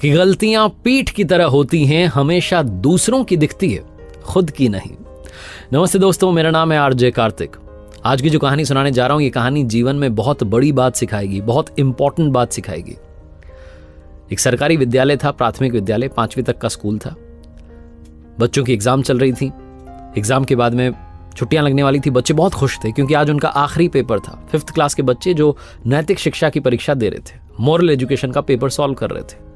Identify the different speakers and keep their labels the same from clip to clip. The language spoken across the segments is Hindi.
Speaker 1: कि गलतियां पीठ की तरह होती हैं, हमेशा दूसरों की दिखती है, खुद की नहीं। नमस्ते दोस्तों, मेरा नाम है आरजे कार्तिक। आज की जो कहानी सुनाने जा रहा हूं, ये कहानी जीवन में बहुत बड़ी बात सिखाएगी, बहुत इंपॉर्टेंट बात सिखाएगी। एक सरकारी विद्यालय था, प्राथमिक विद्यालय, 5वीं तक का स्कूल था। बच्चों की एग्जाम चल रही थी। एग्जाम के बाद में छुट्टियां लगने वाली थी। बच्चे बहुत खुश थे क्योंकि आज उनका आखिरी पेपर था। 5th क्लास के बच्चे जो नैतिक शिक्षा की परीक्षा दे रहे थे, मॉरल एजुकेशन का पेपर सॉल्व कर रहे थे।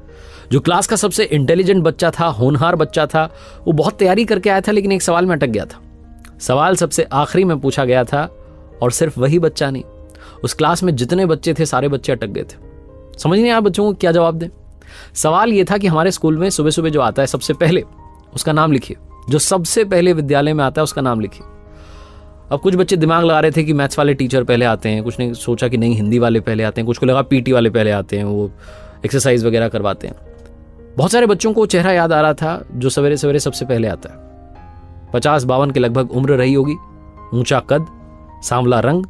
Speaker 1: जो क्लास का सबसे इंटेलिजेंट बच्चा था, होनहार बच्चा था, वो बहुत तैयारी करके आया था, लेकिन एक सवाल में अटक गया था। सवाल सबसे आखिरी में पूछा गया था और सिर्फ वही बच्चा नहीं, उस क्लास में जितने बच्चे थे सारे बच्चे अटक गए थे। समझ नहीं आया बच्चों को क्या जवाब दें। सवाल ये था कि हमारे स्कूल में सुबह सुबह जो आता है सबसे पहले, उसका नाम लिखिए। जो सबसे पहले विद्यालय में आता है उसका नाम लिखिए। अब कुछ बच्चे दिमाग लगा रहे थे कि मैथ्स वाले टीचर पहले आते हैं, कुछ ने सोचा कि नहीं हिंदी वाले पहले आते हैं, कुछ को लगा पीटी वाले पहले आते हैं, वो एक्सरसाइज वगैरह करवाते हैं। बहुत सारे बच्चों को चेहरा याद आ रहा था जो सवेरे सवेरे सबसे पहले आता है। 50-52 के लगभग उम्र रही होगी, ऊंचा कद, सांवला रंग।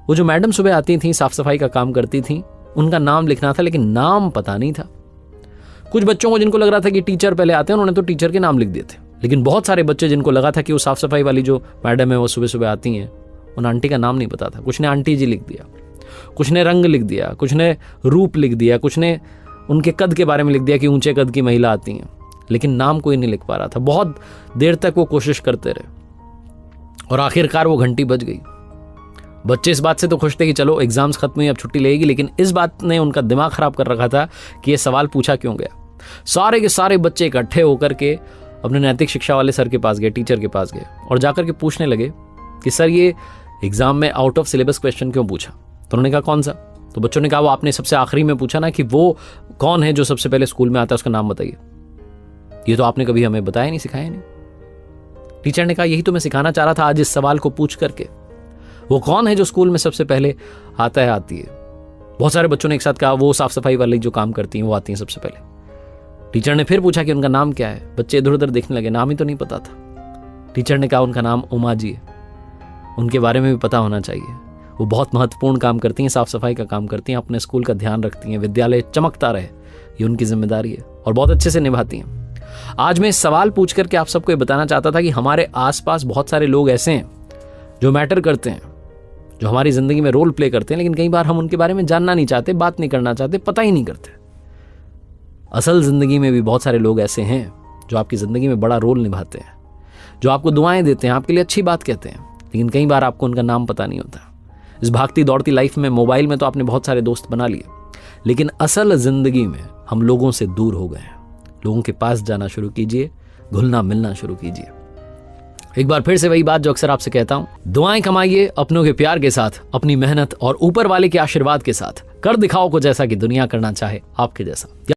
Speaker 1: वो जो मैडम सुबह आती थी, साफ सफाई का काम करती थी, उनका नाम लिखना था, लेकिन नाम पता नहीं था। कुछ बच्चों को जिनको लग रहा था कि टीचर पहले आते हैं, उन्होंने तो टीचर के नाम लिख दिए थे। लेकिन बहुत सारे बच्चे जिनको लगा था कि वो साफ सफाई वाली जो मैडम है वो सुबह सुबह आती हैं, उन आंटी का नाम नहीं पता था। कुछ ने आंटी जी लिख दिया, कुछ ने रंग लिख दिया, कुछ ने रूप लिख दिया, कुछ ने उनके कद के बारे में लिख दिया कि ऊंचे कद की महिला आती हैं, लेकिन नाम कोई नहीं लिख पा रहा था। बहुत देर तक वो कोशिश करते रहे और आखिरकार वो घंटी बज गई। बच्चे इस बात से तो खुश थे कि चलो एग्जाम्स खत्म हुई, अब छुट्टी लगेगी, लेकिन इस बात ने उनका दिमाग खराब कर रखा था कि ये सवाल पूछा क्यों गया। सारे के सारे बच्चे इकट्ठे होकर के अपने नैतिक शिक्षा वाले सर के पास गए, टीचर के पास गए और जाकर के पूछने लगे कि सर ये एग्जाम में आउट ऑफ सिलेबस क्वेश्चन क्यों पूछा। तो उन्होंने कहा कौन सा? तो बच्चों ने कहा वो आपने सबसे आखिरी में पूछा ना कि वो कौन है जो सबसे पहले स्कूल में आता है, उसका नाम बताइए। ये तो आपने कभी हमें बताया नहीं, सिखाया नहीं। टीचर ने कहा यही तो मैं सिखाना चाह रहा था आज इस सवाल को पूछ करके। वो कौन है जो स्कूल में सबसे पहले आता है, आती है? बहुत सारे बच्चों ने एक साथ कहा वो साफ सफाई वाली जो काम करती हैं वो आती हैं सबसे पहले। टीचर ने फिर पूछा कि उनका नाम क्या है। बच्चे इधर उधर देखने लगे, नाम ही तो नहीं पता था। टीचर ने कहा उनका नाम उमा जी है, उनके बारे में भी पता होना चाहिए। वो बहुत महत्वपूर्ण काम करती हैं, साफ सफाई का काम करती हैं, अपने स्कूल का ध्यान रखती हैं, विद्यालय चमकता रहे ये उनकी जिम्मेदारी है और बहुत अच्छे से निभाती हैं। आज मैं इस सवाल पूछ करके आप सबको ये बताना चाहता था कि हमारे आसपास बहुत सारे लोग ऐसे हैं जो मैटर करते हैं, जो हमारी जिंदगी में रोल प्ले करते हैं, लेकिन कई बार हम उनके बारे में जानना नहीं चाहते, बात नहीं करना चाहते, पता ही नहीं करते। असल जिंदगी में भी बहुत सारे लोग ऐसे हैं जो आपकी जिंदगी में बड़ा रोल निभाते हैं, जो आपको दुआएं देते हैं, आपके लिए अच्छी बात कहते हैं, लेकिन कई बार आपको उनका नाम पता नहीं होता। इस भागती दौड़ती लाइफ में, मोबाइल में तो आपने बहुत सारे दोस्त बना लिए, लेकिन असल जिंदगी में हम लोगों से दूर हो गए हैं। लोगों के पास जाना शुरू कीजिए, घुलना मिलना शुरू कीजिए। एक बार फिर से वही बात जो अक्सर आपसे कहता हूं, दुआएं कमाइए अपनों के प्यार के साथ, अपनी मेहनत और ऊपर वाले के आशीर्वाद के साथ। कर दिखाओ को जैसा कि दुनिया करना चाहे आपके जैसा।